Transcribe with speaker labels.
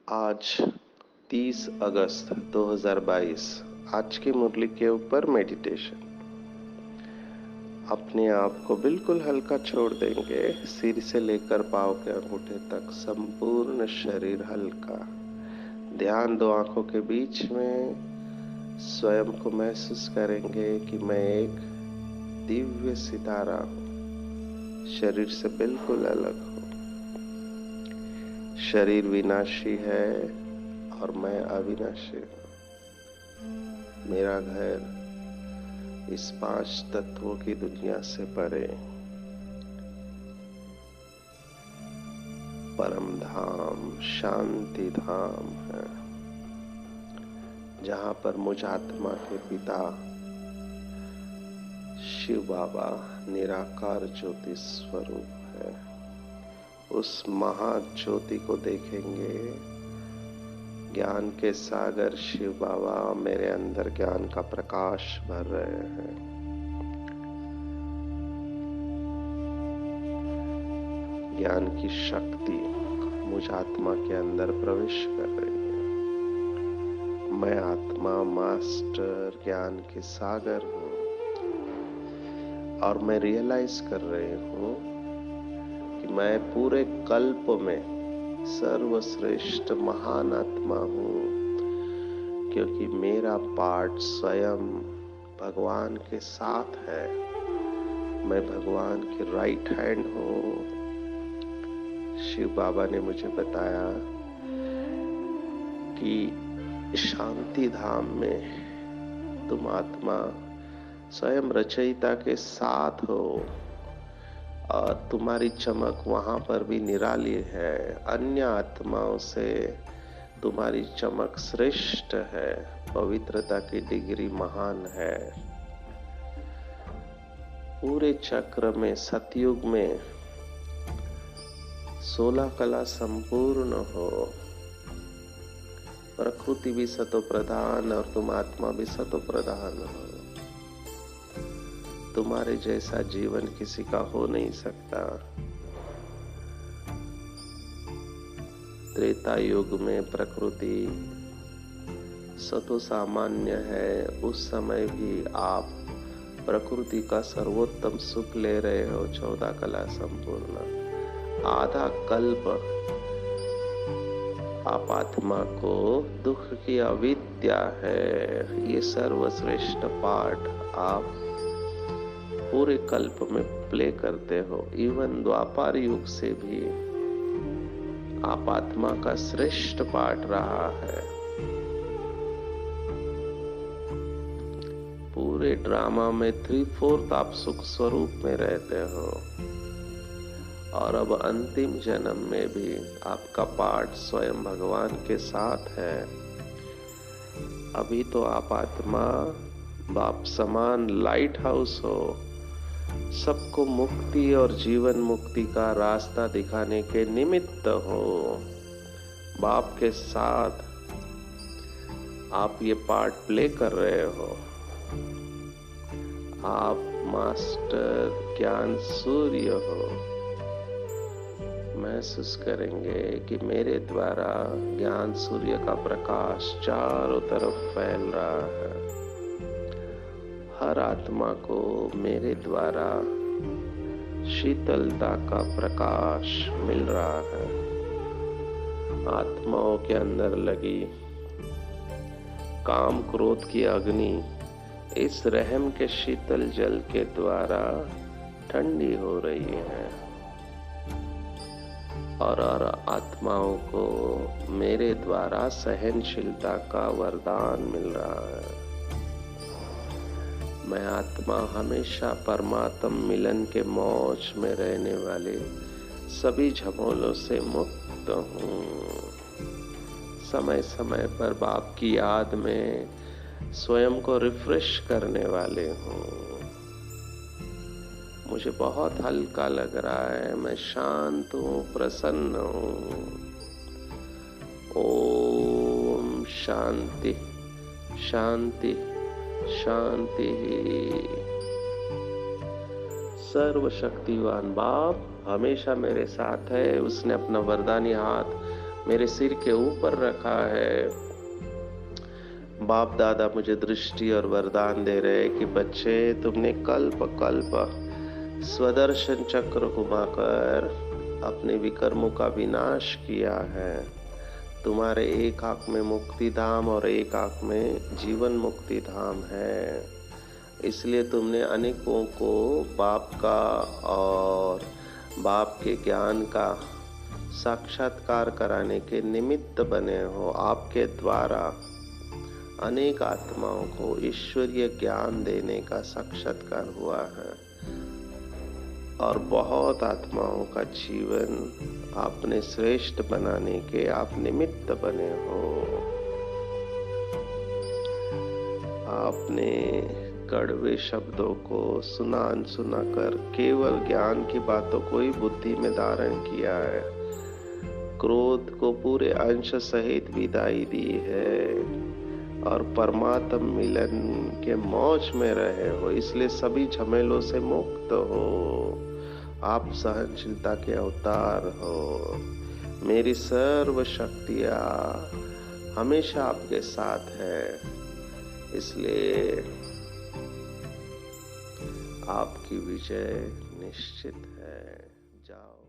Speaker 1: आज 30 अगस्त 2022। आज की मुरली के ऊपर मेडिटेशन। अपने आप को बिल्कुल हल्का छोड़ देंगे। सिर से लेकर पाँव के अंगूठे तक संपूर्ण शरीर हल्का। ध्यान दो आंखों के बीच में। स्वयं को महसूस करेंगे कि मैं एक दिव्य सितारा हूँ, शरीर से बिल्कुल अलग हूँ। शरीर विनाशी है और मैं अविनाशी हूँ। मेरा घर इस 5 तत्वों की दुनिया से परे परम धाम, शांति धाम है, जहाँ पर मुझ आत्मा के पिता शिव बाबा निराकार ज्योति स्वरूप है। उस महाज्योति को देखेंगे। ज्ञान के सागर शिव बाबा मेरे अंदर ज्ञान का प्रकाश भर रहे हैं। ज्ञान की शक्ति मुझ आत्मा के अंदर प्रवेश कर रही है। मैं आत्मा मास्टर ज्ञान के सागर हूँ और मैं रियलाइज कर रही हूँ कि मैं पूरे कल्प में सर्वश्रेष्ठ महान आत्मा हूँ, क्योंकि मेरा पार्ट स्वयं भगवान के साथ है। मैं भगवान की राइट हैंड हूँ। शिव बाबा ने मुझे बताया कि शांति धाम में तुम आत्मा स्वयं रचयिता के साथ हो और तुम्हारी चमक वहां पर भी निराली है। अन्य आत्माओं से तुम्हारी चमक श्रेष्ठ है। पवित्रता की डिग्री महान है। पूरे चक्र में सतयुग में 16 कला संपूर्ण हो। प्रकृति भी सतो प्रधान और तुम आत्मा भी सतो प्रधान हो। तुम्हारे जैसा जीवन किसी का हो नहीं सकता। त्रेता युग में प्रकृति सतो सामान्य है। उस समय भी आप प्रकृति का सर्वोत्तम सुख ले रहे हो। 14 कला संपूर्ण। आधा कल्प आप आत्मा को दुख की अविद्या है। ये सर्वश्रेष्ठ पाठ आप पूरे कल्प में प्ले करते हो। इवन द्वापर युग से भी आप आत्मा का श्रेष्ठ पाठ रहा है। पूरे ड्रामा में 3/4 आप सुख स्वरूप में रहते हो और अब अंतिम जन्म में भी आपका पाठ स्वयं भगवान के साथ है। अभी तो आप आत्मा बाप समान लाइट हाउस हो। सबको मुक्ति और जीवन मुक्ति का रास्ता दिखाने के निमित्त हो। बाप के साथ आप ये पार्ट प्ले कर रहे हो। आप मास्टर ज्ञान सूर्य हो। महसूस करेंगे कि मेरे द्वारा ज्ञान सूर्य का प्रकाश चारों तरफ फैल रहा है। हर आत्मा को मेरे द्वारा शीतलता का प्रकाश मिल रहा है। आत्माओं के अंदर लगी काम क्रोध की अग्नि इस रहम के शीतल जल के द्वारा ठंडी हो रही है और आत्माओं को मेरे द्वारा सहनशीलता का वरदान मिल रहा है। मैं आत्मा हमेशा परमात्म मिलन के मौज में रहने वाले सभी झमेलों से मुक्त हूँ। समय समय पर बाप की याद में स्वयं को रिफ्रेश करने वाले हूँ। मुझे बहुत हल्का लग रहा है। मैं शांत हूँ, प्रसन्न हूँ। ओम शांति शांति शांति। सर्वशक्तिवान बाप हमेशा मेरे साथ है। उसने अपना वरदानी हाथ मेरे सिर के ऊपर रखा है। बाप दादा मुझे दृष्टि और वरदान दे रहे हैं कि बच्चे, तुमने कल्प कल्प स्वदर्शन चक्र घुमाकर अपने विकर्मों का विनाश किया है। तुम्हारे एक आंख में मुक्ति धाम और एक आंख में जीवन मुक्ति धाम है। इसलिए तुमने अनेकों को बाप का और बाप के ज्ञान का साक्षात्कार कराने के निमित्त बने हो। आपके द्वारा अनेक आत्माओं को ईश्वरीय ज्ञान देने का साक्षात्कार हुआ है और बहुत आत्माओं का जीवन आपने श्रेष्ठ बनाने के आप निमित्त बने हो। आपने कड़वे शब्दों को सुना अनसुना कर केवल ज्ञान की बातों को ही बुद्धि में धारण किया है। क्रोध को पूरे अंश सहित विदाई दी है और परमात्म मिलन के मौज में रहे हो। इसलिए सभी झमेलों से मुक्त हो। आप सहनशीलता के अवतार हो। मेरी सर्व शक्तियां हमेशा आपके साथ है। इसलिए आपकी विजय निश्चित है। जाओ।